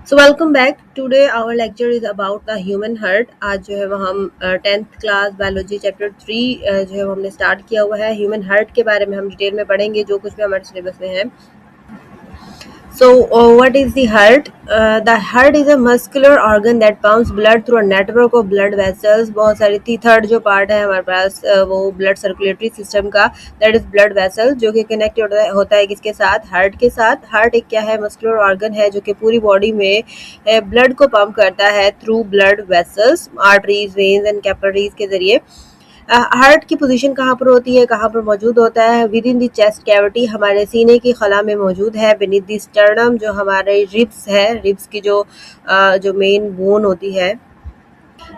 So welcome back. Today our lecture is about the human heart. आज जो है वो हम 10th क्लास बायोलॉजी चैप्टर 3 जो है वो हमने स्टार्ट किया हुआ है। ह्यूमन हार्ट के बारे में हम डिटेल में पढ़ेंगे जो कुछ भी हमारे सिलेबस में है। So, what is the heart? The heart is a muscular organ that pumps blood through a network of blood vessels. बहुत सारी थर्ड जो पार्ट है हमारे पास वो ब्लड सर्कुलेटरी सिस्टम का, दैट इज ब्लड वेसल, जो कि कनेक्ट होता है किसके साथ? हार्ट के साथ। हार्ट एक क्या है? मस्कुलर ऑर्गन है जो कि पूरी बॉडी में ब्लड को पंप करता है through blood vessels, arteries, veins and capillaries के जरिए। हार्ट की पोजीशन कहाँ पर होती है, कहाँ पर मौजूद होता है? With in the chest cavity, हमारे सीने की खला में मौजूद है। बेनीथ द स्टर्नम, जो हमारे रिब्स है, रिब्स की जो मेन बोन होती है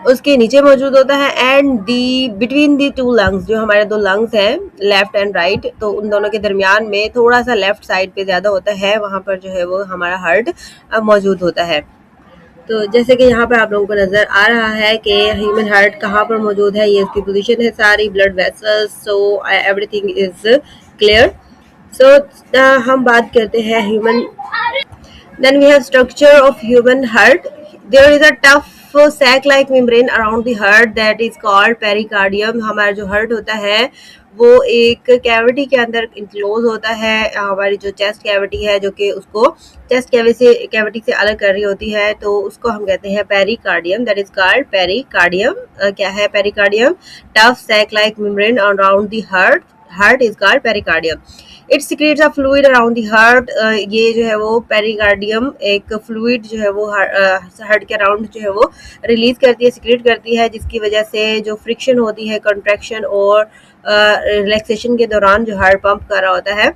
उसके नीचे मौजूद होता है। And the between the two lungs, जो हमारे दो लंग्स हैं लेफ्ट एंड राइट, तो उन दोनों के दरमियान में थोड़ा सा लेफ्ट साइड पे ज़्यादा होता है, वहाँ पर जो है वो हमारा हार्ट मौजूद होता है। तो जैसे कि यहाँ पर आप लोगों को नजर आ रहा है कि ह्यूमन हार्ट कहाँ पर मौजूद है, ये इसकी पोजीशन है सारी, blood vessels, so everything is clear. So हम बात करते हैं human. Then we have structure of human heart. There is a tough sac like membrane around the heart that is called pericardium. हमारा जो हार्ट होता है वो एक कैविटी के अंदर इंक्लोज होता है। हमारी जो चेस्ट कैविटी है, जो कि उसको चेस्ट कैविटी से अलग कर रही होती है, तो उसको हम कहते हैं pericardium, that is called pericardium. क्या है pericardium? Tough sac like membrane around the heart is called pericardium. It secretes a fluid around the heart. ये जो है वो पेरिकार्डियम एक फ्लूइड जो है वो हार्ट के अराउंड जो है वो रिलीज करती है, सिक्रेट करती है, जिसकी वजह से जो फ्रिक्शन होती है कंट्रैक्शन और रिलैक्सेशन के दौरान जो हार्ट पंप कर रहा होता है,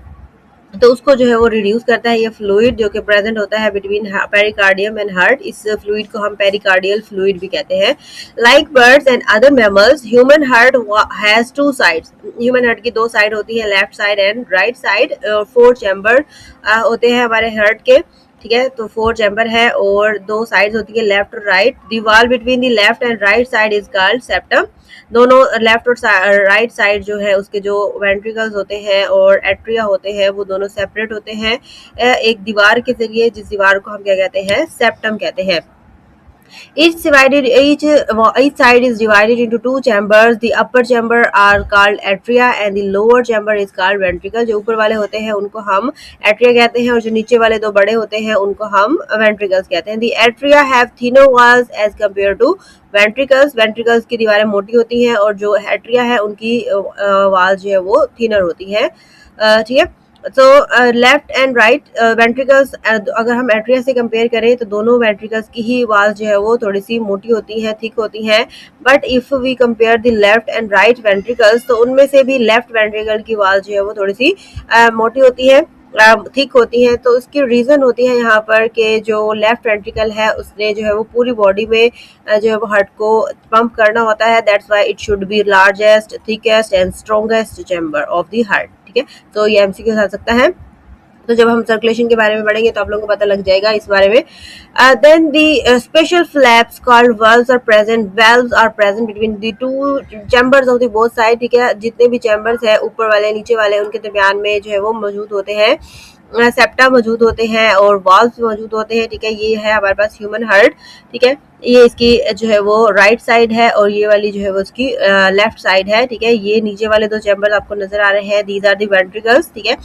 तो उसको जो है वो रिड्यूस करता है। ये फ्लूइड जो कि प्रेजेंट होता है बिटवीन पेरिकार्डियम एंड हार्ट, इस फ्लूइड को हम पेरिकार्डियल फ्लूइड भी कहते हैं। Like birds and other mammals, human heart has two sides. Human heart की दो साइड होती है, left side and right side. 4 chamber होते हैं हमारे हार्ट के, ठीक है। तो 4 चैम्बर है और दो साइड्स होती है, लेफ्ट और right. The wall between the left and right side is called septum. दोनों लेफ्ट और राइट साइड जो है उसके जो वेंट्रिकल्स होते हैं और एट्रिया होते हैं वो दोनों सेपरेट होते हैं एक दीवार के जरिए, जिस दीवार को हम क्या कहते हैं? सेप्टम कहते हैं। Each side is divided into two chambers. The upper chamber are called atria and the lower chamber is called ventricle. जो ऊपर वाले होते हैं उनको हम atria कहते हैं और जो नीचे वाले दो बड़े होते हैं उनको हम ventricles कहते हैं। The atria have thinner walls as compared to ventricles. Ventricles की दीवारें मोटी होती हैं और जो atria है उनकी वॉल जो है वो थिनर होती है, ठीक है। तो लेफ्ट एंड राइट वेंट्रिकल्स, अगर हम एट्रिया से कंपेयर करें तो दोनों वेंट्रिकल्स की ही वाल्स जो है वो थोड़ी सी मोटी होती हैं, थिक होती हैं। But if we compare the left and right ventricles, तो उनमें से भी लेफ्ट वेंट्रिकल की वाल जो है वो थोड़ी सी मोटी होती है, थिक होती हैं। तो इसकी रीज़न होती है यहाँ पर कि जो लेफ्ट वेंट्रिकल है उसने जो है वो पूरी बॉडी में जो है वो हार्ट को पंप करना होता है। That's why it should be largest, thickest and strongest chamber of the heart, ठीक है। तो ये एमसीक्यू आ सकता है। तो जब हम सर्कुलेशन के बारे में पढ़ेंगे तो आप लोगों को पता लग जाएगा इस बारे में। Then the special flaps called valves are present between the two chambers of the both side, ठीक है। जितने भी चैम्बर्स है ऊपर वाले नीचे वाले उनके दरमियान में जो है वो मौजूद होते हैं, सेप्टा मौजूद होते हैं और वाल्व्स मौजूद होते हैं, ठीक है। ये है हमारे पास ह्यूमन हार्ट, ठीक है। ये इसकी जो है वो राइट साइड है और ये वाली जो है वो उसकी लेफ्ट साइड है, ठीक है। ये नीचे वाले दो चैम्बर आपको नजर आ रहे हैं, दीज आर द वेंट्रिकल्स, ठीक है।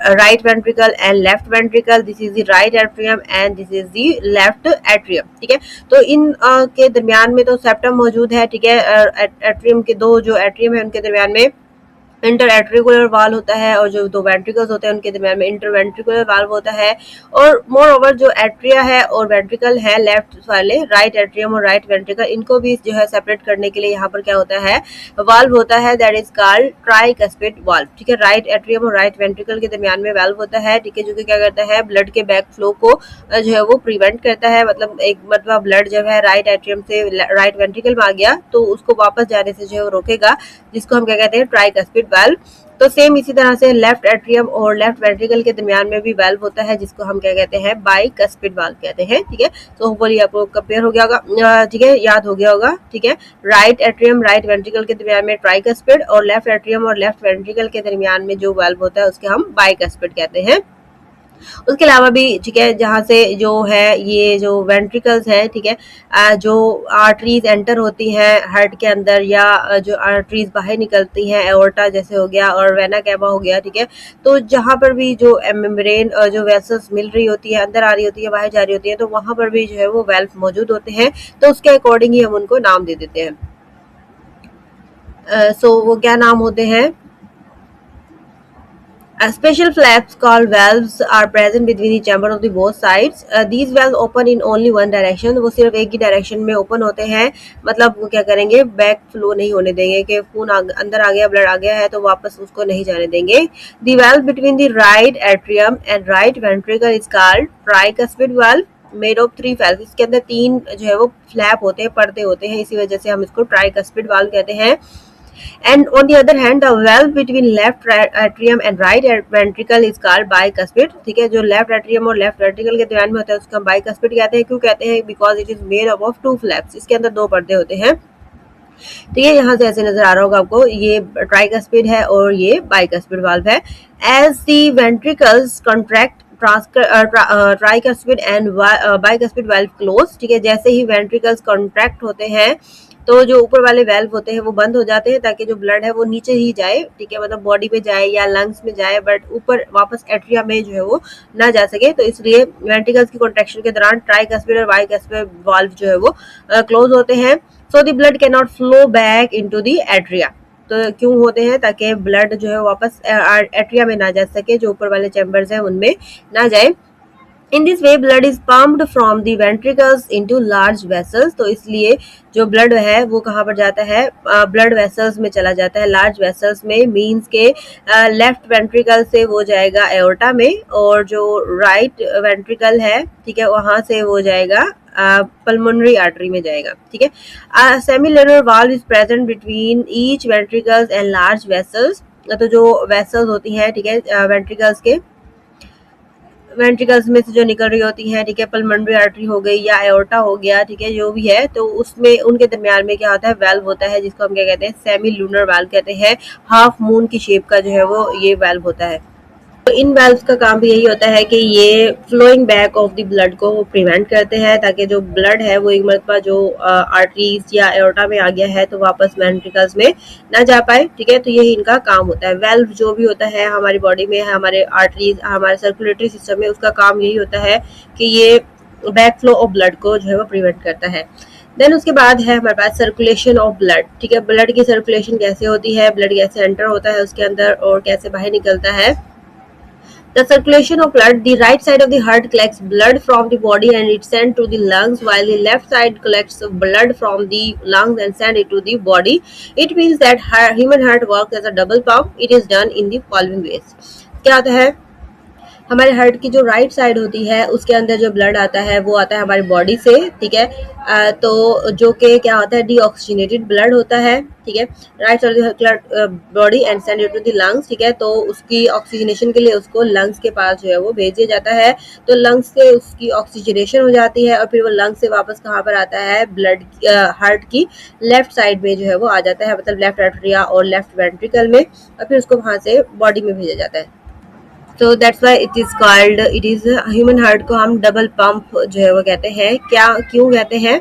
Right ventricle and left ventricle, this is the right atrium and this is the left atrium, ठीक है। तो इन के दरमियान में तो सेप्टम मौजूद है, ठीक है। एट्रियम के दो जो एट्रियम है उनके दरमियान में इंटर एट्रिकुलर वाल होता है और जो दो वेंट्रिकल्स होते हैं उनके दरमियान में इंटर वेंट्रिकुलर वाल्व होता है। और मोर ओवर जो एट्रिया है और वेंट्रिकल है लेफ्ट वाले, राइट एट्रियम और राइट वेंट्रिकल, इनको भी जो है सेपरेट करने के लिए यहाँ पर क्या होता है? वाल्व होता है, that is called tricuspid valve, ठीक है। राइट एट्रियम और राइट वेंट्रिकल के दरमियान में वाल्व होता है, ठीक है, जो कि क्या करता है? ब्लड के बैक फ्लो को जो है वो प्रिवेंट करता है। मतलब एक मतलब ब्लड जब है राइट एट्रियम से राइट वेंट्रिकल में आ गया तो उसको वापस जाने से जो है वो रोकेगा, जिसको हम क्या कहते हैं? Tricuspid valve. तो सेम इसी तरह से लेफ्ट एट्रियम और लेफ्ट वेंट्रिकल के दरमियान में भी वाल्व होता है, जिसको हम क्या कहते हैं? बाइकस्पिड वाल्व कहते हैं, ठीक है। तो होपफुली आपको कंपेयर हो गया होगा, ठीक है, याद हो गया होगा, ठीक है। राइट एट्रियम राइट वेंट्रिकल के दरमियान में ट्राइकस्पिड और लेफ्ट एट्रियम और लेफ्ट वेंट्रिकल के दरमियान में जो वाल्व होता है उसके हम बाइकस्पिड कहते हैं। उसके अलावा भी ठीक है, जहाँ से जो है ये जो वेंट्रिकल्स है, ठीक है, जो आर्टरीज एंटर होती हैं हार्ट के अंदर, या जो आर्टरीज बाहर निकलती हैं, एओर्टा जैसे हो गया और वेना कैवा हो गया, ठीक है, तो जहाँ पर भी जो मेम्ब्रेन जो वेसल्स मिल रही होती है, अंदर आ रही होती है, बाहर जा रही होती है, तो वहाँ पर भी जो है वो वेल्व मौजूद होते हैं, तो उसके अकॉर्डिंग ही हम उनको नाम दे देते हैं। सो वो क्या नाम होते हैं? Special flaps called valves are present between the chamber of the both sides. These valves open in only one direction. वो सिर्फ एक ही डायरेक्शन में ओपन होते हैं, मतलब वो क्या करेंगे, बैक फ्लो नहीं होने देंगे कि खून अंदर आ गया, ब्लड आ गया है तो वापस उसको नहीं जाने देंगे. The valve between the right atrium and right ventricle is called tricuspid valve. Made of 3 valves. इसके अंदर 3 जो है वो फ्लैप होते हैं, पर्दे होते हैं, इसी वजह से हम इसको ट्राइकस्पिड वाल्व कहते हैं. And on the other hand, the valve between left atrium and right ventricle is called bicuspid. ठीक है, जो लेफ्ट एट्रियम और लेफ्ट वेंट्रिकल के दरमियान में होता है उसका bicuspid कहते हैं. क्यों कहते हैं? Because it is made up of 2 flaps. इसके अंदर 2 पर्दे होते हैं. ठीक है, यहाँ से ऐसे नजर आ रहा होगा आपको, ये ट्राइकस्पिड है और ये बाइकस्पिड वाल्व है. As the ventricles contract tricuspid and bicuspid valve close. ठीक है, जैसे ही वेंट्रिकल्स कॉन्ट्रैक्ट होते हैं तो जो ऊपर वाले वेल्व होते हैं वो बंद हो जाते हैं, ताकि जो ब्लड है वो नीचे ही जाए, ठीक है, मतलब बॉडी में जाए या लंग्स में जाए, बट ऊपर वापस एट्रिया में जो है वो ना जा सके. तो इसलिए वेंट्रिकल्स की कॉन्ट्रैक्शन के दौरान ट्राइकस्पिड और बाइकस्पिड वाल्व जो है वो क्लोज होते हैं. So the blood can not flow back into the atria. तो क्यों होते हैं? ताकि ब्लड जो है वापस एट्रिया में ना जा सके, जो ऊपर वाले चैम्बर्स हैं उनमें ना जाए. In this way blood is pumped from the ventricles into large vessels. तो इसलिए जो ब्लड है वो कहाँ पर जाता है? ब्लड वेसल्स में चला जाता है, लार्ज वेसल्स में. मीन्स के लेफ्ट वेंट्रिकल से वो जाएगा एओर्टा में, और जो राइट वेंट्रिकल है, ठीक है, वहां से वो जाएगा पल्मोनरी आर्टरी में जाएगा. ठीक है, similar valve is present between each ventricles and large vessels. तो जो वेसल्स होती हैं, ठीक है, वेंट्रिकल्स में से जो निकल रही होती हैं, ठीक है, पल्मोनरी आर्टरी हो गई या एओर्टा हो गया, ठीक है, जो भी है, तो उसमें उनके दरमियान में क्या होता है? वेल्व होता है, जिसको हम क्या कहते हैं? सेमी लूनर वेल्व कहते हैं. हाफ मून की शेप का जो है वो ये वेल्व होता है. तो इन वेल्व्स का काम भी यही होता है कि ये flowing back of the blood को प्रिवेंट करते हैं, ताकि जो ब्लड है वो एक मरतबा जो आर्टरीज या एओर्टा में आ गया है तो वापस वेंट्रिकल्स में ना जा पाए. ठीक है, तो यही इनका काम होता है. वेल्व जो भी होता है हमारी बॉडी में, हमारे आर्टरीज, हमारे सर्कुलेटरी सिस्टम में, उसका काम यही होता है कि ये बैक फ्लो ऑफ ब्लड को जो है वो प्रिवेंट करता है. देन उसके बाद है हमारे पास सर्कुलेशन ऑफ ब्लड. ठीक है, ब्लड की सर्कुलेशन कैसे होती है, ब्लड कैसे एंटर होता है उसके अंदर और कैसे बाहर निकलता है. The circulation of blood, the right side of the heart collects blood from the body and it's sent to the lungs, while the left side collects blood from the lungs and send it to the body. It means that human heart works as a double pump. It is done in the following ways. क्या होता है? हमारे heart की जो right side होती है उसके अंदर जो ब्लड आता है वो आता है हमारी बॉडी से. ठीक है, तो जो कि क्या होता है? डीऑक्सीजनेटेड ब्लड होता है. ठीक है, right side body and send it to the lungs. ठीक है, तो उसकी ऑक्सीजनेशन के लिए उसको लंग्स के पास जो है वो भेज दिया जाता है. तो लंग्स से उसकी ऑक्सीजनेशन हो जाती है और फिर वो लंग्स से वापस कहाँ पर आता है? ब्लड हार्ट की लेफ्ट साइड में जो है वो आ जाता है, मतलब लेफ्ट आर्टरिया और लेफ्ट वेंट्रिकल में, और फिर उसको वहां से बॉडी में भेजा जाता है. तो that's why it is called, it is human heart को हम डबल पंप जो है वो कहते हैं. क्या क्यों कहते हैं?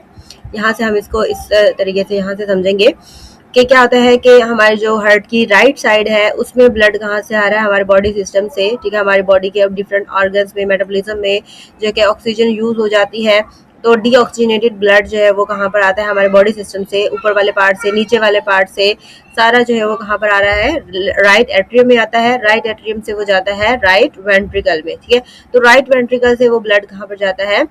यहाँ से हम इसको इस तरीके से यहाँ से समझेंगे कि क्या होता है कि हमारे जो हार्ट की राइट साइड है उसमें ब्लड कहाँ से आ रहा है? हमारे बॉडी सिस्टम से. ठीक है, हमारी बॉडी के अब डिफरेंट ऑर्गन्स में, मेटाबॉलिज्म में जो कि ऑक्सीजन यूज हो जाती है, तो डीऑक्सीजनेटेड ब्लड जो है वो कहाँ पर आता है? हमारे बॉडी सिस्टम से, ऊपर वाले पार्ट से, नीचे वाले पार्ट से, सारा जो है वो कहाँ पर आ रहा है? राइट एट्रियम में आता है. राइट एट्रियम से वो जाता है राइट वेंट्रिकल में. ठीक है, तो राइट वेंट्रिकल से वो ब्लड कहाँ पर जाता है?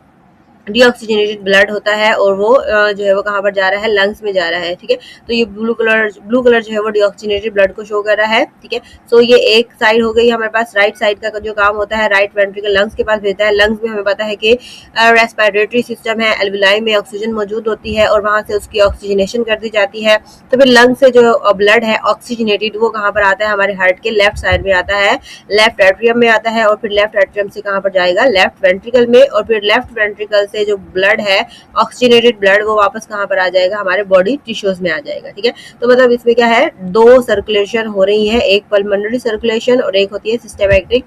डीऑक्सीजनेटेड ब्लड होता है और वो जो है वो कहाँ पर जा रहा है? लंग्स में जा रहा है. ठीक है, तो ये ब्लू कलर जो है वो डीऑक्सीजनेटेड ब्लड को शो कर रहा है. ठीक है, सो ये एक साइड हो गई हमारे पास. राइट साइड का जो काम होता है, राइट वेंट्रिकल लंग्स के पास भेजता है. लंग्स में हमें पता है कि रेस्पिरेटरी सिस्टम है, एल्विलाई में ऑक्सीजन मौजूद होती है और वहां से उसकी ऑक्सीजनेशन कर दी जाती है. तो फिर लंग से जो ब्लड है ऑक्सीजनेटेड वो कहाँ पर आता है? हमारे हार्ट के लेफ्ट साइड में आता है, लेफ्ट एट्रियम में आता है, और फिर लेफ्ट एट्रियम से कहाँ पर जाएगा? लेफ्ट वेंट्रिकल में, और फिर लेफ्ट वेंट्रिकल से जो ब्लड है ऑक्सीजनेटेड ब्लड वो वापस कहाँ पर आ जाएगा? हमारे बॉडी टिश्यूज में आ जाएगा. ठीक है, तो मतलब इसमें क्या है? 2 सर्कुलेशन हो रही है, एक पल्मोनरी सर्कुलेशन और एक होती है सिस्टेमैटिक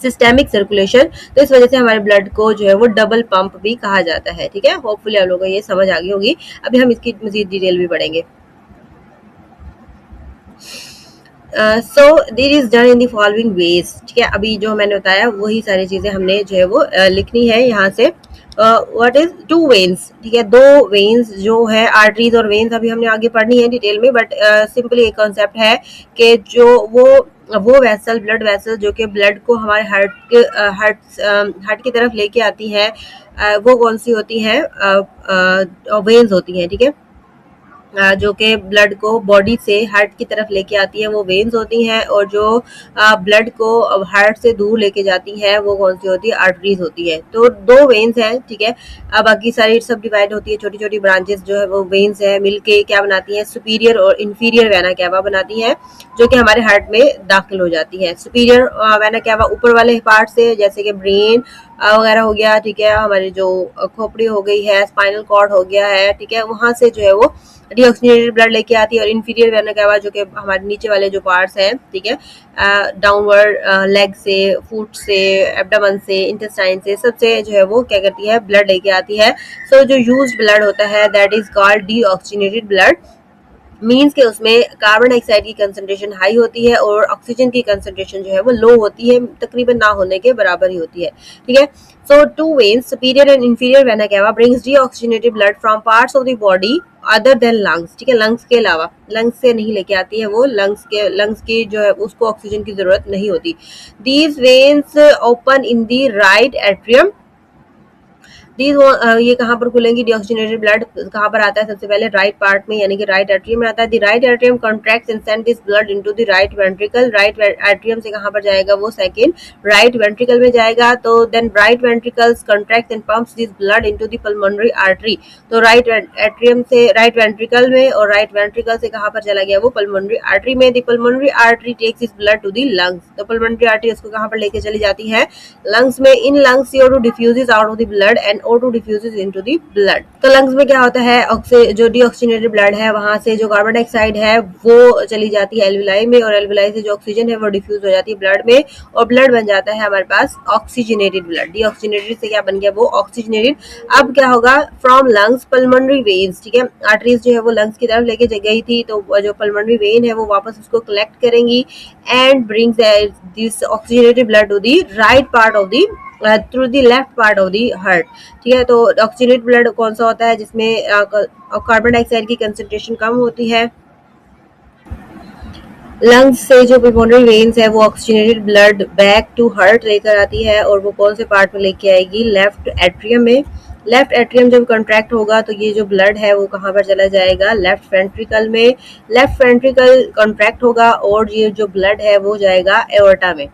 सिस्टेमिक सर्कुलेशन। तो इस वजह से हमारे ब्लड को जो है वो डबल पंप भी कहा जाता है। ठीक है, होपफुली आप लोगों को ये समझ आ गई होगी। अभी हम इसकी मजीद डिटेल भी पढ़ेंगे। So this is done in the following veg. ठीक है, अभी जो मैंने बताया वही सारी चीजें हमने जो है वो लिखनी है यहाँ से। What is two veins. ठीक है, दो वेन्स जो है, आर्टरीज और वेन्स अभी हमने आगे पढ़नी है डिटेल में, बट सिंपली एक कॉन्सेप्ट है कि जो वो वेसल, ब्लड वेसल जो कि ब्लड को हमारे हार्ट की तरफ लेके आती है, वो कौन सी होती है, वेन्स होती है। ठीक है, जो कि ब्लड को बॉडी से हार्ट की तरफ लेके आती है वो वेन्स होती हैं, और जो ब्लड को हार्ट से दूर लेके जाती है वो कौन सी होती है, आर्टरीज होती है। तो दो वेन्स हैं। ठीक है, अब बाकी सारी सब डिवाइड होती है, छोटी छोटी ब्रांचेस जो है वो वेन्स है मिलके क्या बनाती हैं, सुपीरियर और इंफीरियर वेना कैवा बनाती हैं, जो कि हमारे हार्ट में दाखिल हो जाती है। सुपीरियर वेना कैवा ऊपर वाले पार्ट से, जैसे कि ब्रेन वगैरह हो गया। ठीक है, हमारी जो खोपड़ी हो गई है, स्पाइनल कॉर्ड हो गया है। ठीक है, वहां से जो है वो डीऑक्सीजनेटेड ब्लड लेके आती है, और इंफीरियर वेना कैवा जो कि हमारे नीचे वाले जो पार्ट्स हैं, ठीक है, डाउनवर्ड लेग से, फुट से, एब्डोमेन से, इंटेस्टाइन से, सबसे जो है वो क्या करती है, ब्लड लेके आती है। सो जो यूज्ड ब्लड होता है that is called deoxygenated blood. Means के उसमें कार्बन डाइऑक्साइड की कंसंट्रेशन हाई होती है और ऑक्सीजन की कंसंट्रेशन जो है वो लो होती है, तकरीबन ना होने के बराबर ही होती है। ठीक है, so two veins, superior and inferior vena cava, brings deoxygenated blood from parts of the body other than lungs. ठीक है, लंग्स के अलावा, लंग्स से नहीं लेके आती है वो, लंग्स की जो है उसको ऑक्सीजन की जरूरत नहीं होती। These veins open in the right atrium. ये कहाँ पर खुलेंगी, डीऑक्सीजनेटेड ब्लड कहाँ पर आता है, सबसे पहले राइट पार्ट में, यानी कि राइट एट्रियम में आता है। The right atrium contracts and send this blood into the right ventricle. Right atrium से कहाँ पर जाएगा, वो सेकंड राइट वेंट्रिकल में जाएगा। तो then right ventricles contracts and pumps this blood into the pulmonary artery. तो राइट एट्रियम से राइट वेंट्रिकल में, और राइट वेंट्रिकल से कहाँ पर चला गया, वो पल्मोनरी आर्टरी में। The pulmonary artery takes this blood to the lungs. तो पल्मोनरी आर्टरी उसको कहाँ पर लेके चली जाती है, लंग्स में। In lungs CO2 diffuses out of the blood and O2 diffuses into the blood. तो लंग्स में क्या होता है, जो डीऑक्सीजनेटेड ब्लड है वहां से जो कार्बन डाइऑक्साइड है वो चली जाती है एल्विलाई में, और एल्विलाई से जो ऑक्सीजन है वो डिफ्यूज हो जाती है ब्लड में, और ब्लड बन जाता है हमारे पास ऑक्सीजनेटेड ब्लड। डीऑक्सीजनेटेड से क्या बन गया, वो ऑक्सीजनेटेड। अब क्या होगा, फ्रॉम लंग्स पल्मोनरी वेन्स। ठीक है, आर्टरीज जो है वो लंग्स की तरफ लेके गई थी, तो जो पल्मोनरी वेन है वो वापस उसको कलेक्ट करेंगी and brings this oxygenated blood to the right part of the through the left part of the heart. ठीक है, तो ऑक्सीजनेटेड ब्लड कौन सा होता है, जिसमें कार्बन डाइऑक्साइड की कंसंट्रेशन कम होती है। लंग्स से जो पल्मोनरी वेन्स है वो oxygenated blood back to heart लेकर आती है, और वो कौन से पार्ट में लेके आएगी, लेफ्ट एट्रियम में। लेफ्ट एट्रियम जब कॉन्ट्रैक्ट होगा तो ये जो ब्लड है वो कहाँ पर चला जाएगा, लेफ्ट वेंट्रिकल में। लेफ्ट वेंट्रिकल कॉन्ट्रैक्ट होगा और ये जो ब्लड है वो जाएगा एओर्टा में।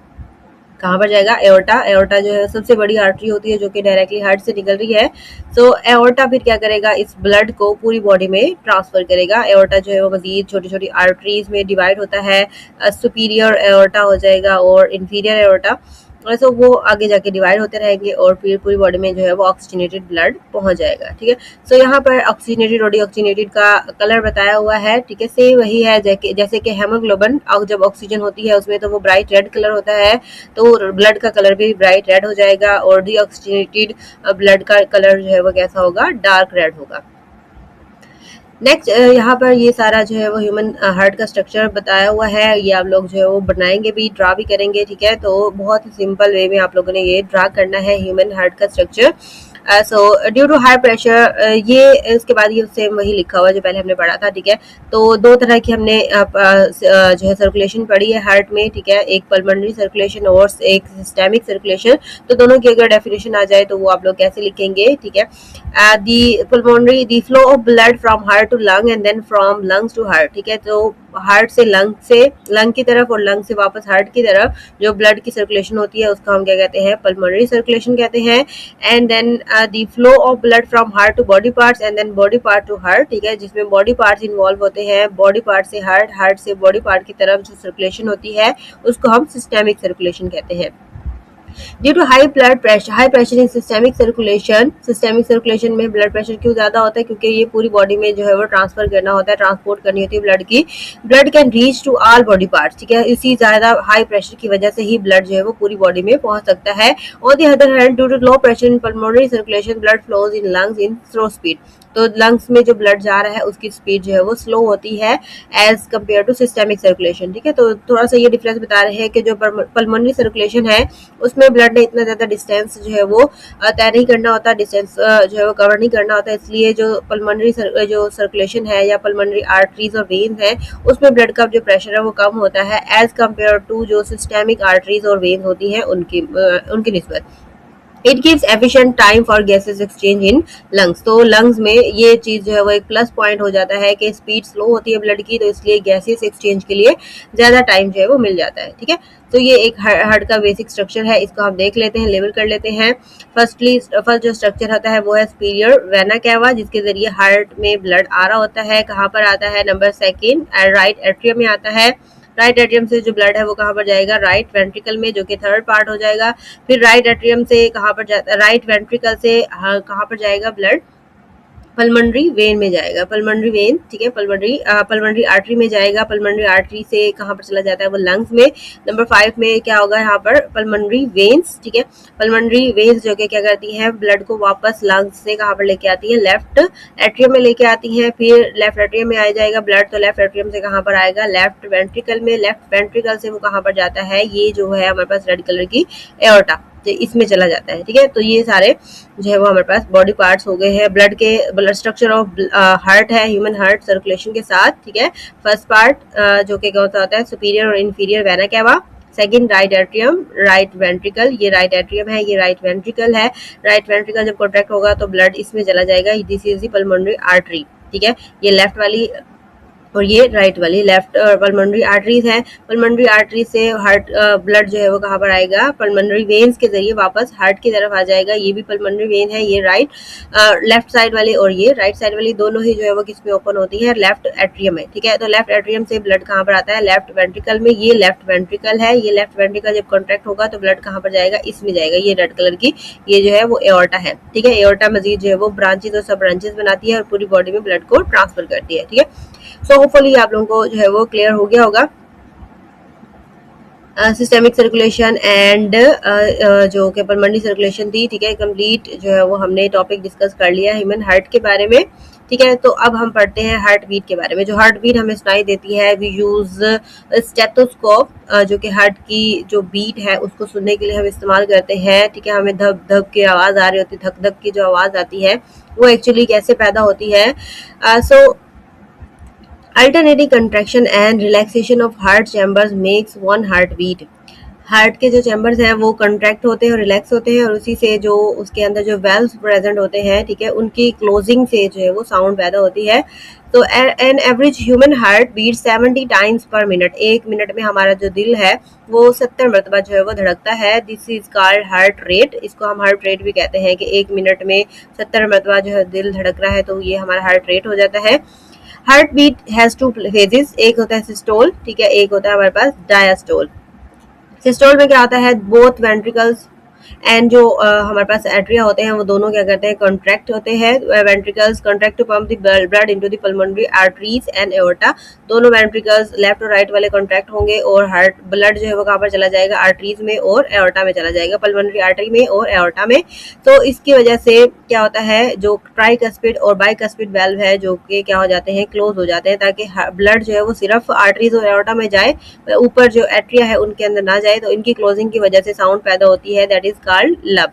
कहाँ पर जाएगा, एओर्टा। एओर्टा जो है सबसे बड़ी आर्टरी होती है जो कि डायरेक्टली हार्ट से निकल रही है। सो एओर्टा फिर क्या करेगा, इस ब्लड को पूरी बॉडी में ट्रांसफर करेगा। एओर्टा जो है वो मजीद छोटी छोटी आर्टरीज में डिवाइड होता है, सुपीरियर एओर्टा हो जाएगा और इंफीरियर एओर्टा। सो वो आगे जाके डिवाइड होते रहेंगे और फिर पूरी बॉडी में जो है वो ऑक्सीजनेटेड ब्लड पहुंच जाएगा। ठीक है, सो यहाँ पर ऑक्सीजनेटेड और डीऑक्सीजनेटेड का कलर बताया हुआ है। ठीक है, सेम वही है जैसे कि हेमोग्लोबिन जब ऑक्सीजन होती है उसमें तो वो ब्राइट रेड कलर होता है, तो ब्लड का कलर भी ब्राइट रेड हो जाएगा, और डीऑक्सीजनेटेड ब्लड का कलर जो है वो कैसा होगा, डार्क रेड होगा। नेक्स्ट यहाँ पर ये सारा जो है वो ह्यूमन हार्ट का स्ट्रक्चर बताया हुआ है, ये आप लोग जो है वो बनाएंगे भी, ड्रा भी करेंगे। ठीक है, तो बहुत ही सिंपल वे में आप लोगों ने ये ड्रा करना है ह्यूमन हार्ट का structure. So due to high pressure, ये इसके बाद ये सेम वही लिखा हुआ जो पहले हमने पढ़ा था। ठीक है, तो दो तरह की हमने जो है सर्कुलेशन पढ़ी है हार्ट में। ठीक है, एक पल्मोनरी सर्कुलेशन और एक सिस्टेमिक सर्कुलेशन। तो दोनों की अगर डेफिनेशन आ जाए तो वो आप लोग कैसे लिखेंगे। ठीक है, the pulmonary, the flow of blood from heart to lung and then from lungs to heart. ठीक है, तो हार्ट से लंग की तरफ और लंग से वापस हार्ट की तरफ जो ब्लड की सर्कुलेशन होती है उसको हम क्या कहते हैं, पल्मोनरी सर्कुलेशन कहते हैं। And then the flow of blood from heart to body parts and then body part to heart. ठीक है, जिसमें बॉडी पार्ट्स इन्वॉल्व होते हैं, बॉडी पार्ट से हार्ट, हार्ट से बॉडी पार्ट की तरफ जो सर्कुलेशन होती है उसको हम सिस्टेमिक सर्कुलेशन कहते हैं। Due to high pressure in systemic circulation में ब्लड प्रेशर क्यों ज्यादा होता है, क्योंकि ये पूरी बॉडी में जो है वो ट्रांसफर करना होता है, ट्रांसपोर्ट करनी होती है ब्लड की। Blood can reach to all body parts, ठीक है, इसी ज्यादा हाई प्रेशर की वजह से ही ब्लड जो है वो पूरी बॉडी में पहुंच सकता है। On the other hand, due to low pressure in pulmonary circulation, blood flows in lungs in slow speed. तो लंग्स में जो ब्लड जा रहा है उसकी स्पीड जो है वो स्लो होती है as compare to systemic circulation, ठीक है। तो थोड़ा सा ये डिफरेंस बता रहे हैं कि जो पल्मोनरी सर्कुलेशन है उसमें ब्लड ने इतना ज्यादा डिस्टेंस जो है वो तय नहीं करना होता, डिस्टेंस जो है वो कवर नहीं करना होता, इसलिए जो पल्मोनरी जो सर्कुलेशन है या पल्मोनरी आर्टरीज और वेन्स है उसमें ब्लड का जो प्रेशर है वो कम होता है एज कम्पेयर टू जो सिस्टेमिक आर्टरीज और वेन्स होती है उनकी निस्बत। It gives efficient time for gases exchange in lungs. तो लंग्स में ये चीज जो है वो एक प्लस पॉइंट हो जाता है कि स्पीड स्लो होती है ब्लड की, तो इसलिए गैसेस एक्सचेंज के लिए ज्यादा टाइम जो है वो मिल जाता है, ठीक है। तो ये एक हार्ट का बेसिक स्ट्रक्चर है, इसको हम देख लेते हैं, लेवल कर लेते हैं। फर्स्ट जो स्ट्रक्चर होता है वो है सुपीरियर वेना कैवा, जिसके जरिए हार्ट में ब्लड आ रहा होता है। कहाँ पर आता है? नंबर सेकेंड राइट एट्रियम में आता है। राइट एट्रियम से जो ब्लड है वो कहाँ पर जाएगा? राइट वेंट्रिकल में, जो कि थर्ड पार्ट हो जाएगा। फिर राइट एट्रियम से कहाँ पर जाता है? राइट वेंट्रिकल से कहाँ पर जाएगा ब्लड? पल्मोनरी वेन में जाएगा, पल्मोनरी वेन, ठीक है, पल्मोनरी आर्टरी में जाएगा। पल्मोनरी आर्टरी से कहाँ पर चला जाता है? वो लंग्स में। नंबर 5 में क्या होगा यहाँ पर? पल्मोनरी वेन्स, ठीक है। पल्मोनरी वेन्स जो कि क्या करती है? ब्लड को वापस लंग्स से कहाँ पर लेके आती है? लेफ्ट एट्रियम में लेके आती है। फिर लेफ्ट एट्रियम में आ जाएगा ब्लड, तो लेफ्ट एट्रियम से कहाँ पर आएगा? लेफ्ट वेंट्रिकल में। लेफ्ट वेंट्रिकल से वो कहाँ पर जाता है? ये जो है हमारे पास रेड कलर की एओर्टा, इसमें चला जाता है, ठीक है। तो ये सारे जो है वो हमारे पास बॉडी पार्ट्स हो गए हैं। ब्लड स्ट्रक्चर ऑफ हार्ट है, ह्यूमन हार्ट सर्कुलेशन के साथ, ठीक है। फर्स्ट पार्ट जो कि कौन सा होता है? सुपीरियर और inferior vena cava. Second right atrium, right ventricle, ये राइट एट्रियम है, ये राइट वेंट्रिकल है। राइट वेंट्रिकल जब कॉन्ट्रैक्ट होगा तो ब्लड इसमें चला जाएगा, this is the pulmonary artery, ठीक है। ये लेफ्ट वाली और ये राइट वाली लेफ्ट पल्मोनरी आर्टरीज है। पल्मोनरी आर्टरी से हार्ट ब्लड जो है वो कहाँ पर आएगा? पल्मोनरी वेन्स के जरिए वापस हार्ट की तरफ आ जाएगा। ये भी पल्मोनरी वेन है, ये राइट लेफ्ट साइड वाली और ये राइट साइड वाली, दोनों ही जो है वो किसमें ओपन होती है? लेफ्ट एट्रियम में, ठीक है। तो लेफ्ट एट्रियम से ब्लड कहाँ पर आता है? लेफ्ट वेंट्रिकल में। ये लेफ्ट वेंट्रिकल है, ये लेफ्ट वेंट्रिकल जब कॉन्ट्रैक्ट होगा तो ब्लड कहाँ पर जाएगा? इसमें जाएगा, ये रेड कलर की, ये जो है वो एओर्टा है, ठीक है। एओर्टा मजीद जो है वो ब्रांचेस और सब ब्रांचेस बनाती है और पूरी बॉडी में ब्लड को ट्रांसफर करती है, ठीक है। सो होपफुली आप लोगों को जो है वो क्लियर हो गया होगा सिस्टेमिक सर्कुलेशन एंड जो कि पल्मोनरी सर्कुलेशन थी, ठीक है। कंप्लीट जो है वो हमने टॉपिक डिस्कस कर लिया ह्यूमन हार्ट के बारे में, ठीक है। तो अब हम पढ़ते हैं हार्ट बीट के बारे में। जो हार्ट बीट हमें सुनाई देती है, वी यूज स्टेथोस्कोप, जो कि हार्ट की जो बीट है उसको सुनने के लिए हम इस्तेमाल करते हैं, ठीक है। हमें धक धक की आवाज आ रही होती है, धक धक की जो आवाज आती है वो एक्चुअली कैसे पैदा होती है? सो Alternating contraction and relaxation of heart chambers makes one heartbeat. Heart के जो चैम्बर्स हैं वो कंट्रैक्ट होते हैं और रिलैक्स होते हैं और उसी से जो उसके अंदर जो वेल्व्स प्रेजेंट होते हैं, ठीक है, उनकी क्लोजिंग से जो है वो साउंड पैदा होती है। तो an average human heart beat 70 times per minute. एक मिनट में हमारा जो दिल है वो 70 मरतबा जो है वो धड़कता है। This is called heart rate. इसको हम हार्ट रेट भी कहते हैं कि एक मिनट में 70 मरतबा जो है दिल धड़क रहा है, तो ये हमारा हार्ट रेट हो जाता है। Heart beat has two phases, एक होता है सिस्टोल, ठीक है, एक होता है हमारे पास डायस्टोल। सिस्टोल में क्या होता है? बोथ वेंट्रिकल्स एंड जो हमारे पास एट्रिया होते हैं वो दोनों क्या करते हैं? कॉन्ट्रैक्ट होते हैं। Ventricles contract to pump the blood into the pulmonary arteries and aorta. दोनों वेंट्रिकल्स लेफ्ट और राइट वाले कॉन्ट्रैक्ट होंगे और हार्ट ब्लड जो है वो कहाँ पर चला जाएगा? आर्टरीज में और एओर्टा में चला जाएगा, पल्मोनरी आर्टरी में और एओर्टा में। तो इसकी वजह से क्या होता है? जो ट्राइकस्पिड और बाइकस्पिड वेल्व है जो कि क्या हो जाते हैं? क्लोज हो जाते हैं, ताकि ब्लड जो है वो सिर्फ आर्टरीज और एओर्टा में जाए, ऊपर जो एट्रिया है उनके अंदर ना जाए। तो इनकी क्लोजिंग की वजह से साउंड पैदा होती है, दैट इज कॉल्ड लब,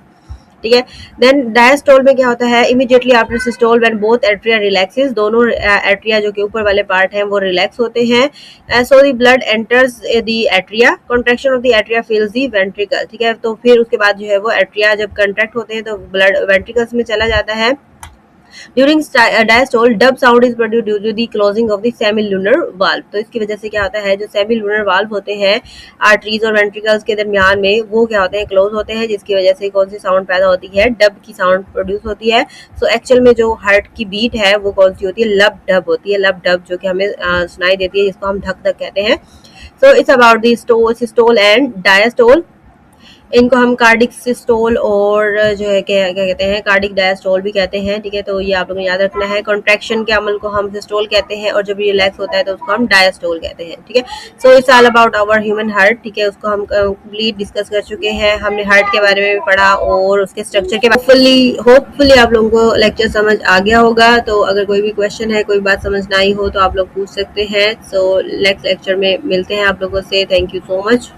ठीक है। देन डायस्टोल में क्या होता है? Immediately after systole when both atria relaxes, दोनों एट्रिया जो कि ऊपर वाले पार्ट हैं वो रिलैक्स होते हैं। So the blood enters the atria, contraction of the atria फिल्स the ventricle, ठीक है। तो फिर उसके बाद जो है वो एट्रिया जब कॉन्ट्रैक्ट होते हैं तो ब्लड वेंट्रिकल्स में चला जाता है। During diastole dub sound is produced due to the closing of the semilunar valve. तो इसकी वजह से क्या होता है? जो सेमिलुनर वाल्व होते हैं आर्टरीज और वेंट्रिकल्स के दरमियान में, वो क्या होते हैं? क्लोज होते हैं, जिसकी वजह से कौन सी साउंड पैदा होती है? डब की साउंड प्रोड्यूस होती है। सो एक्चुअल में जो हार्ट की बीट है वो कौन सी होती है? लब डब होती है, लब डब, जो कि हमें सुनाई देती है, जिसको हम धक धक कहते हैं। So it's about the systole and diastole. इनको हम कार्डिक सिस्टोल और जो है क्या क्या कहते हैं, कार्डिक डायस्टोल भी कहते हैं, ठीक है। तो ये आप लोगों को याद रखना है। कॉन्ट्रैक्शन के अमल को हम सिस्टोल कहते हैं और जब रिलैक्स होता है तो उसको हम डायस्टोल कहते हैं, ठीक है। So it's all about our human heart, ठीक है। उसको हम कंप्लीट डिस्कस कर चुके हैं, हमने हार्ट के बारे में भी पढ़ा और उसके स्ट्रक्चर के बारे में। होपफुली आप लोगों को लेक्चर समझ आ गया होगा। तो अगर कोई भी क्वेश्चन है, कोई बात समझ ना आई हो तो आप लोग पूछ सकते हैं। सो नेक्स्ट लेक्चर में मिलते हैं आप लोगों से। Thank you so much.